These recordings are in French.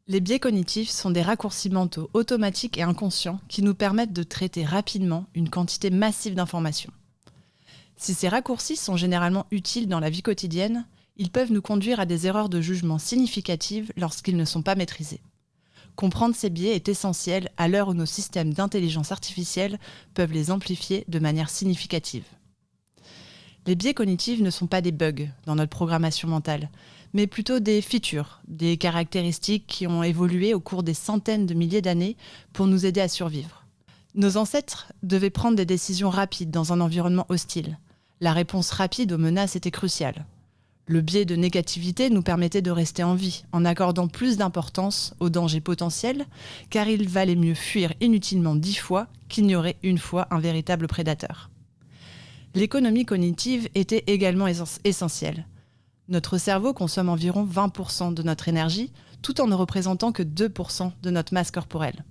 Les biais cognitifs sont des raccourcis mentaux automatiques et inconscients qui nous permettent de traiter rapidement une quantité massive d'informations. Si ces raccourcis sont généralement utiles dans la vie quotidienne, ils peuvent nous conduire à des erreurs de jugement significatives lorsqu'ils ne sont pas maîtrisés. Comprendre ces biais est essentiel à l'heure où nos systèmes d'intelligence artificielle peuvent les amplifier de manière significative. Les biais cognitifs ne sont pas des bugs dans notre programmation mentale, mais plutôt des features, des caractéristiques qui ont évolué au cours des centaines de milliers d'années pour nous aider à survivre. Nos ancêtres devaient prendre des décisions rapides dans un environnement hostile. La réponse rapide aux menaces était cruciale. Le biais de négativité nous permettait de rester en vie, en accordant plus d'importance aux dangers potentiels, car il valait mieux fuir inutilement 10 fois qu'ignorer une fois un véritable prédateur. L'économie cognitive était également essentielle. Notre cerveau consomme environ 20% de notre énergie, tout en ne représentant que 2% de notre masse corporelle.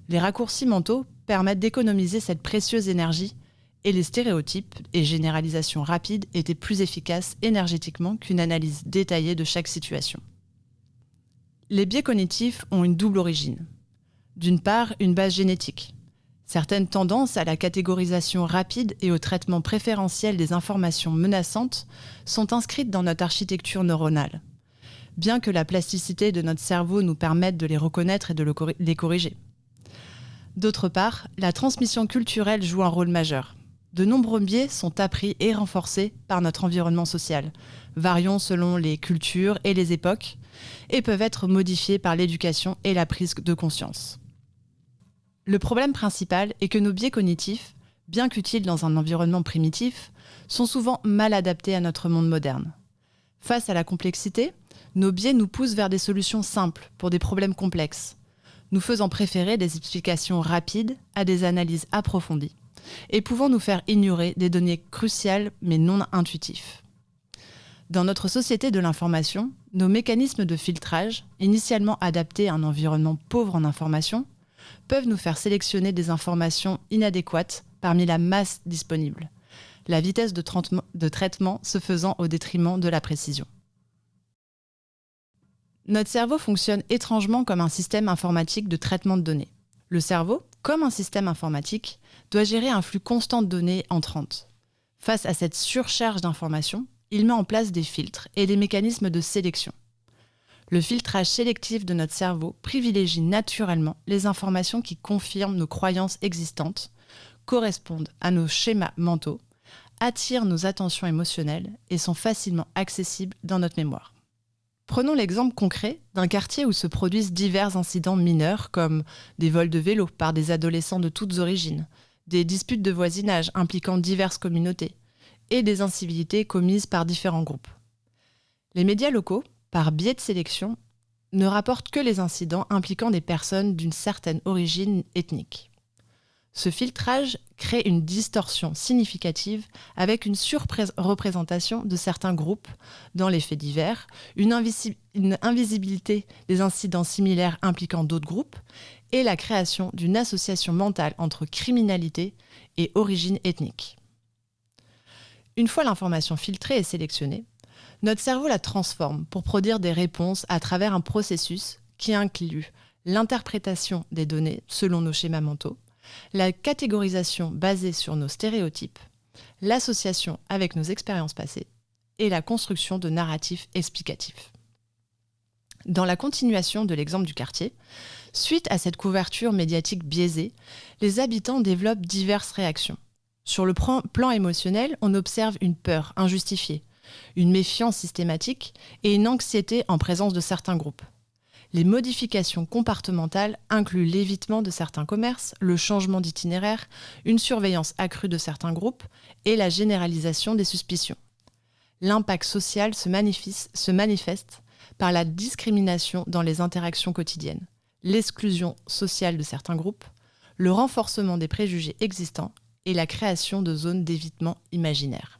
Les raccourcis mentaux permettent d'économiser cette précieuse énergie, et les stéréotypes et généralisations rapides étaient plus efficaces énergétiquement qu'une analyse détaillée de chaque situation. Les biais cognitifs ont une double origine. D'une part, une base génétique. Certaines tendances à la catégorisation rapide et au traitement préférentiel des informations menaçantes sont inscrites dans notre architecture neuronale, bien que la plasticité de notre cerveau nous permette de les reconnaître et de les corriger. D'autre part, la transmission culturelle joue un rôle majeur. De nombreux biais sont appris et renforcés par notre environnement social, variant selon les cultures et les époques, et peuvent être modifiés par l'éducation et la prise de conscience. Le problème principal est que nos biais cognitifs, bien qu'utiles dans un environnement primitif, sont souvent mal adaptés à notre monde moderne. Face à la complexité, nos biais nous poussent vers des solutions simples pour des problèmes complexes, nous faisant préférer des explications rapides à des analyses approfondies, et pouvant nous faire ignorer des données cruciales mais non intuitifs. Dans notre société de l'information, nos mécanismes de filtrage, initialement adaptés à un environnement pauvre en informations, peuvent nous faire sélectionner des informations inadéquates parmi la masse disponible, la vitesse de traitement se faisant au détriment de la précision. Notre cerveau fonctionne étrangement comme un système informatique de traitement de données. Le cerveau, comme un système informatique, doit gérer un flux constant de données entrantes. Face à cette surcharge d'informations, il met en place des filtres et des mécanismes de sélection. Le filtrage sélectif de notre cerveau privilégie naturellement les informations qui confirment nos croyances existantes, correspondent à nos schémas mentaux, attirent nos attentions émotionnelles et sont facilement accessibles dans notre mémoire. Prenons l'exemple concret d'un quartier où se produisent divers incidents mineurs comme des vols de vélo par des adolescents de toutes origines, des disputes de voisinage impliquant diverses communautés et des incivilités commises par différents groupes. Les médias locaux, par biais de sélection, ne rapportent que les incidents impliquant des personnes d'une certaine origine ethnique. Ce filtrage crée une distorsion significative avec une surreprésentation de certains groupes dans les faits divers, une invisibilité des incidents similaires impliquant d'autres groupes et la création d'une association mentale entre criminalité et origine ethnique. Une fois l'information filtrée et sélectionnée, notre cerveau la transforme pour produire des réponses à travers un processus qui inclut l'interprétation des données selon nos schémas mentaux, la catégorisation basée sur nos stéréotypes, l'association avec nos expériences passées et la construction de narratifs explicatifs. Dans la continuation de l'exemple du quartier, suite à cette couverture médiatique biaisée, les habitants développent diverses réactions. Sur le plan émotionnel, on observe une peur injustifiée, une méfiance systématique et une anxiété en présence de certains groupes. Les modifications comportementales incluent l'évitement de certains commerces, le changement d'itinéraire, une surveillance accrue de certains groupes et la généralisation des suspicions. L'impact social se manifeste par la discrimination dans les interactions quotidiennes, l'exclusion sociale de certains groupes, le renforcement des préjugés existants et la création de zones d'évitement imaginaires.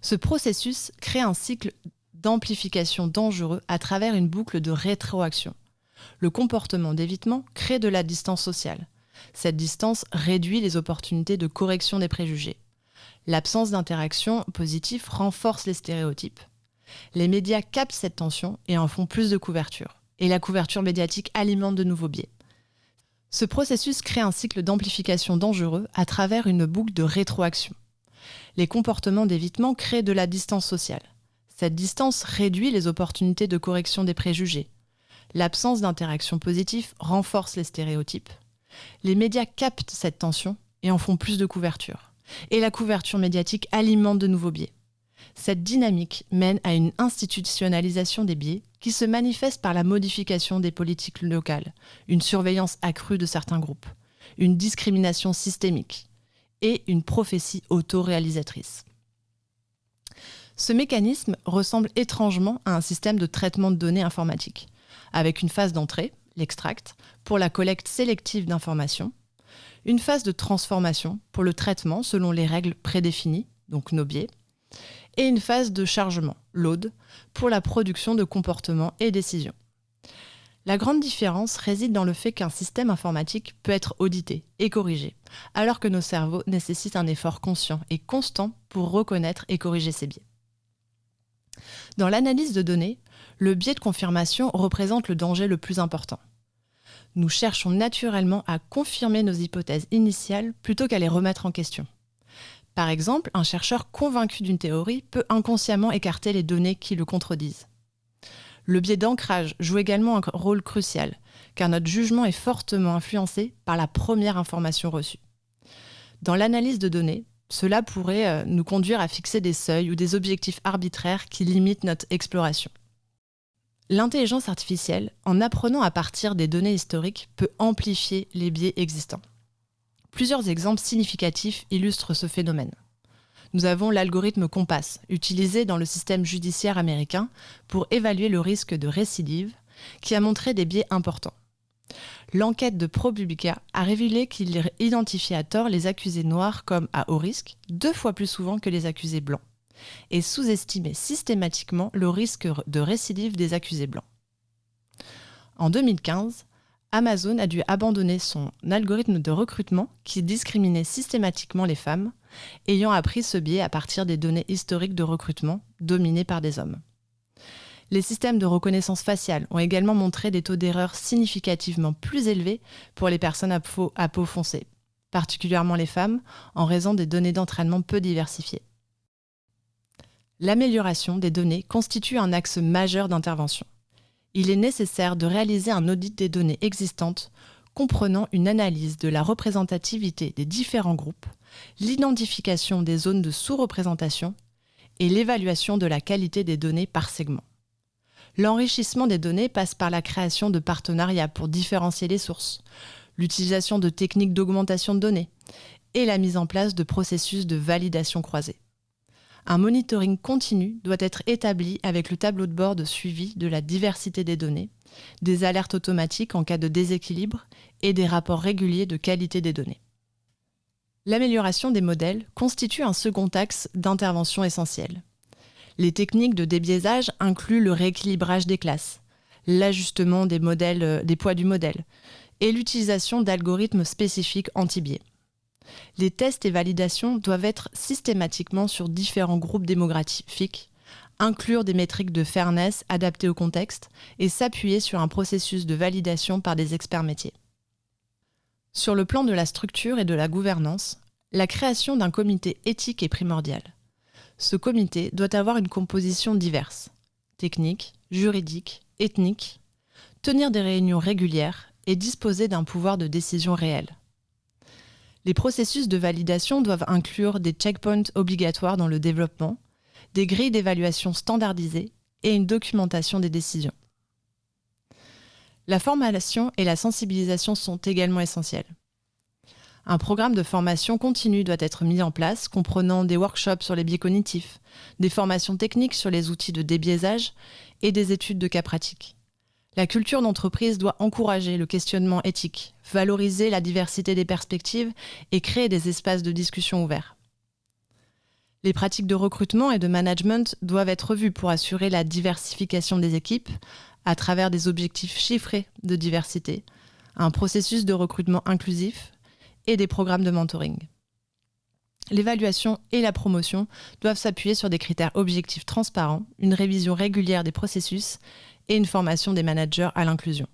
Ce processus crée un cycle d'amplification dangereux à travers une boucle de rétroaction. Le comportement d'évitement crée de la distance sociale. Cette distance réduit les opportunités de correction des préjugés. L'absence d'interaction positive renforce les stéréotypes. Les médias captent cette tension et en font plus de couverture. et la couverture médiatique alimente de nouveaux biais. Ce processus crée un cycle d'amplification dangereux à travers une boucle de rétroaction. Les comportements d'évitement créent de la distance sociale. Cette distance réduit les opportunités de correction des préjugés. L'absence d'interaction positive renforce les stéréotypes. Les médias captent cette tension et en font plus de couverture. Et la couverture médiatique alimente de nouveaux biais. Cette dynamique mène à une institutionnalisation des biais qui se manifeste par la modification des politiques locales, une surveillance accrue de certains groupes, une discrimination systémique et une prophétie autoréalisatrice. Ce mécanisme ressemble étrangement à un système de traitement de données informatiques, avec une phase d'entrée, l'extract, pour la collecte sélective d'informations, une phase de transformation pour le traitement selon les règles prédéfinies, donc nos biais, et une phase de chargement, load, pour la production de comportements et décisions. La grande différence réside dans le fait qu'un système informatique peut être audité et corrigé, alors que nos cerveaux nécessitent un effort conscient et constant pour reconnaître et corriger ces biais. Dans l'analyse de données, le biais de confirmation représente le danger le plus important. Nous cherchons naturellement à confirmer nos hypothèses initiales plutôt qu'à les remettre en question. Par exemple, un chercheur convaincu d'une théorie peut inconsciemment écarter les données qui le contredisent. Le biais d'ancrage joue également un rôle crucial, car notre jugement est fortement influencé par la première information reçue. Dans l'analyse de données, cela pourrait nous conduire à fixer des seuils ou des objectifs arbitraires qui limitent notre exploration. L'intelligence artificielle, en apprenant à partir des données historiques, peut amplifier les biais existants. Plusieurs exemples significatifs illustrent ce phénomène. Nous avons l'algorithme Compass, utilisé dans le système judiciaire américain pour évaluer le risque de récidive, qui a montré des biais importants. L'enquête de ProPublica a révélé qu'il identifiait à tort les accusés noirs comme à haut risque 2 fois plus souvent que les accusés blancs, et sous-estimait systématiquement le risque de récidive des accusés blancs. En 2015, Amazon a dû abandonner son algorithme de recrutement qui discriminait systématiquement les femmes, ayant appris ce biais à partir des données historiques de recrutement dominées par des hommes. Les systèmes de reconnaissance faciale ont également montré des taux d'erreur significativement plus élevés pour les personnes à peau foncée, particulièrement les femmes, en raison des données d'entraînement peu diversifiées. L'amélioration des données constitue un axe majeur d'intervention. Il est nécessaire de réaliser un audit des données existantes, comprenant une analyse de la représentativité des différents groupes, l'identification des zones de sous-représentation et l'évaluation de la qualité des données par segment. L'enrichissement des données passe par la création de partenariats pour différencier les sources, l'utilisation de techniques d'augmentation de données et la mise en place de processus de validation croisée. Un monitoring continu doit être établi avec le tableau de bord de suivi de la diversité des données, des alertes automatiques en cas de déséquilibre et des rapports réguliers de qualité des données. L'amélioration des modèles constitue un second axe d'intervention essentiel. Les techniques de débiaisage incluent le rééquilibrage des classes, l'ajustement des poids du modèle et l'utilisation d'algorithmes spécifiques anti-biais. Les tests et validations doivent être systématiquement sur différents groupes démographiques, inclure des métriques de fairness adaptées au contexte et s'appuyer sur un processus de validation par des experts métiers. Sur le plan de la structure et de la gouvernance, la création d'un comité éthique est primordiale. Ce comité doit avoir une composition diverse, technique, juridique, ethnique, tenir des réunions régulières et disposer d'un pouvoir de décision réel. Les processus de validation doivent inclure des checkpoints obligatoires dans le développement, des grilles d'évaluation standardisées et une documentation des décisions. La formation et la sensibilisation sont également essentielles. Un programme de formation continue doit être mis en place, comprenant des workshops sur les biais cognitifs, des formations techniques sur les outils de débiaisage et des études de cas pratiques. La culture d'entreprise doit encourager le questionnement éthique, valoriser la diversité des perspectives et créer des espaces de discussion ouverts. Les pratiques de recrutement et de management doivent être revues pour assurer la diversification des équipes à travers des objectifs chiffrés de diversité, un processus de recrutement inclusif et des programmes de mentoring. L'évaluation et la promotion doivent s'appuyer sur des critères objectifs transparents, une révision régulière des processus et une formation des managers à l'inclusion.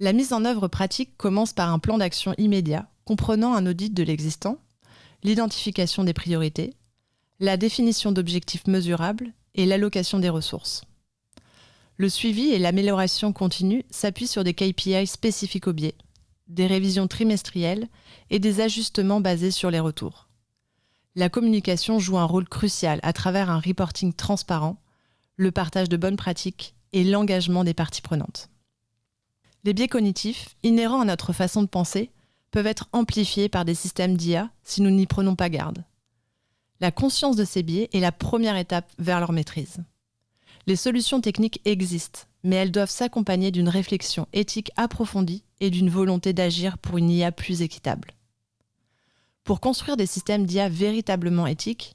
La mise en œuvre pratique commence par un plan d'action immédiat comprenant un audit de l'existant, l'identification des priorités, la définition d'objectifs mesurables et l'allocation des ressources. Le suivi et l'amélioration continue s'appuient sur des KPI spécifiques au biais, des révisions trimestrielles et des ajustements basés sur les retours. La communication joue un rôle crucial à travers un reporting transparent, le partage de bonnes pratiques et l'engagement des parties prenantes. Les biais cognitifs, inhérents à notre façon de penser, peuvent être amplifiés par des systèmes d'IA si nous n'y prenons pas garde. La conscience de ces biais est la première étape vers leur maîtrise. Les solutions techniques existent, mais elles doivent s'accompagner d'une réflexion éthique approfondie et d'une volonté d'agir pour une IA plus équitable. Pour construire des systèmes d'IA véritablement éthiques,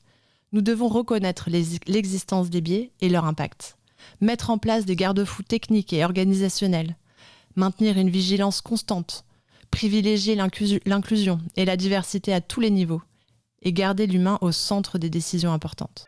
nous devons reconnaître l'existence des biais et leur impact, mettre en place des garde-fous techniques et organisationnels, maintenir une vigilance constante, privilégier l'inclusion et la diversité à tous les niveaux, et garder l'humain au centre des décisions importantes.